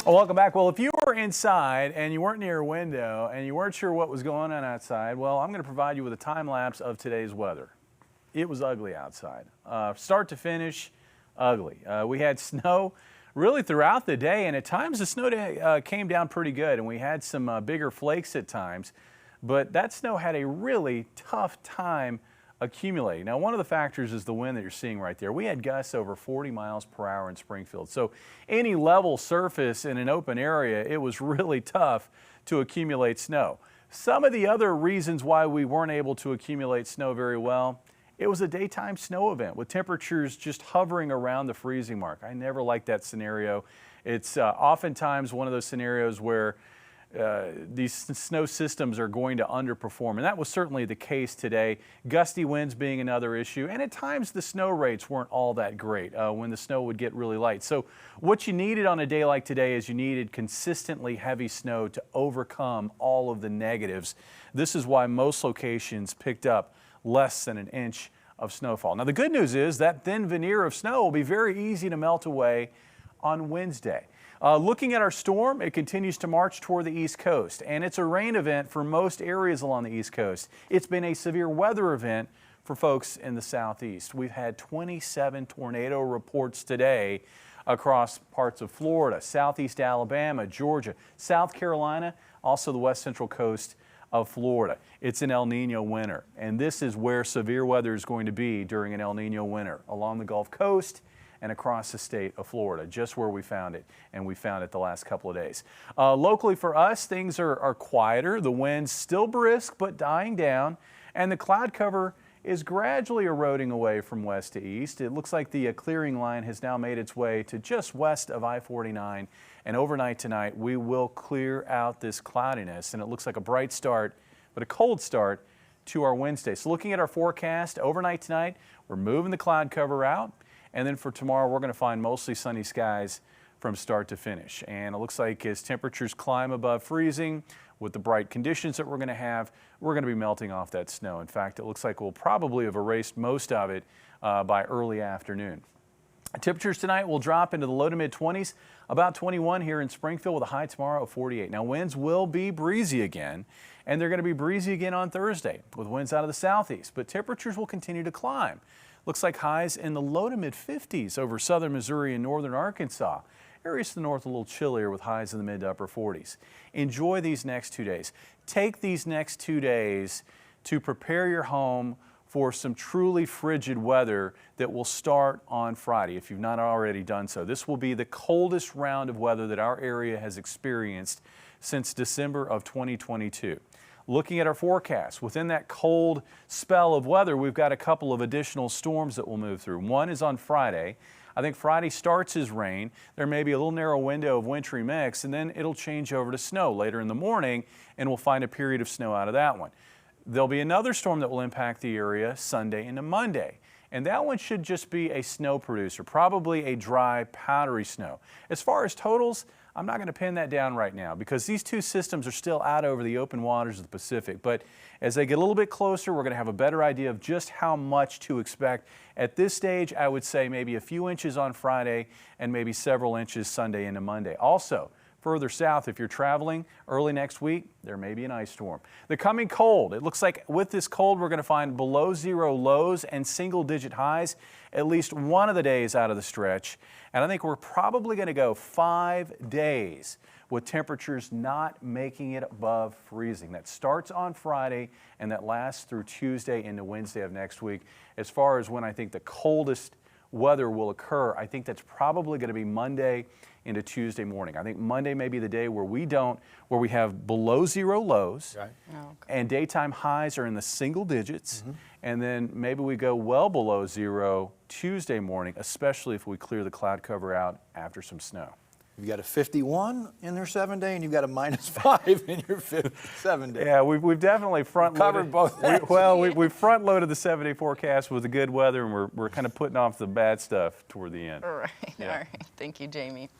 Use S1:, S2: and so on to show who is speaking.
S1: Well, welcome back. Well, if you were inside and you weren't near a window and you weren't sure what was going on outside, well, I'm going to provide you with a time lapse of today's weather. It was ugly outside. Start to finish, ugly. We had snow really throughout the day, and at times the snow came down pretty good, and we had some bigger flakes at times. But that snow had a really tough time accumulating. Now, one of the factors is the wind that you're seeing right there. We had gusts over 40 miles per hour in Springfield. So any level surface in an open area, it was really tough to accumulate snow. Some of the other reasons why we weren't able to accumulate snow very well, it was a daytime snow event with temperatures just hovering around the freezing mark. I never liked that scenario. It's oftentimes one of those scenarios where these snow systems are going to underperform, and that was certainly the case today. Gusty winds being another issue, and at times the snow rates weren't all that great when the snow would get really light. So what you needed on a day like today is you needed consistently heavy snow to overcome all of the negatives. This is why most locations picked up less than an inch of snowfall. Now the good news is that thin veneer of snow will be very easy to melt away on Wednesday. Looking at our storm, it continues to march toward the East Coast, and it's a rain event for most areas along the East Coast. It's been a severe weather event for folks in the Southeast. We've had 27 tornado reports today across parts of Florida, Southeast Alabama, Georgia, South Carolina, also the west central coast of Florida. It's an El Nino winter, and this is where severe weather is going to be during an El Nino winter, along the Gulf Coast and across the state of Florida, just where we found it, and we found it the last couple of days. Locally for us, things are quieter. The wind's still brisk, but dying down, and the cloud cover is gradually eroding away from west to east. It looks like the clearing line has now made its way to just west of I-49, and overnight tonight, we will clear out this cloudiness, and it looks like a bright start, but a cold start to our Wednesday. So looking at our forecast, overnight tonight, we're moving the cloud cover out. And then for tomorrow, we're going to find mostly sunny skies from start to finish. And it looks like as temperatures climb above freezing, with the bright conditions that we're going to be melting off that snow. In fact, it looks like we'll probably have erased most of it by early afternoon. Temperatures tonight will drop into the low to mid 20s, about 21 here in Springfield with a high tomorrow of 48. Now winds will be breezy again, and they're going to be breezy again on Thursday with winds out of the southeast, but temperatures will continue to climb. Looks like highs in the low to mid 50s over southern Missouri and northern Arkansas. Areas to the north a little chillier with highs in the mid to upper 40s. Enjoy these next 2 days. Take these next 2 days to prepare your home for some truly frigid weather that will start on Friday if you've not already done so. This will be the coldest round of weather that our area has experienced since December of 2022. Looking at our forecast, within that cold spell of weather, we've got a couple of additional storms that will move through. One is on Friday. I think Friday starts as rain. There may be a little narrow window of wintry mix, and then it'll change over to snow later in the morning, and we'll find a period of snow out of that one. There'll be another storm that will impact the area Sunday into Monday, and that one should just be a snow producer, probably a dry, powdery snow. As far as totals, I'm not going to pin that down right now because these two systems are still out over the open waters of the Pacific. But as they get a little bit closer, we're going to have a better idea of just how much to expect. At this stage, I would say maybe a few inches on Friday and maybe several inches Sunday into Monday. Also, further south, if you're traveling early next week, there may be an ice storm. The coming cold, it looks like with this cold, we're going to find below zero lows and single-digit highs at least one of the days out of the stretch. And I think we're probably going to go 5 days with temperatures not making it above freezing. That starts on Friday and that lasts through Tuesday into Wednesday of next week. As far as when I think the coldest weather will occur, I think that's probably going to be Monday into Tuesday morning. I think Monday may be the day where we have below zero lows, right, and daytime highs are in the single digits, and then maybe we go well below zero Tuesday morning, especially if we clear the cloud cover out after some snow.
S2: You've got a 51 in their 7-day, and you've got a -5 in your 7-day.
S1: Yeah, we've definitely front-loaded
S2: both.
S1: We've front-loaded the 7-day forecast with the good weather, and we're kind of putting off the bad stuff toward the end.
S3: All right, yeah. All right. Thank you, Jamie.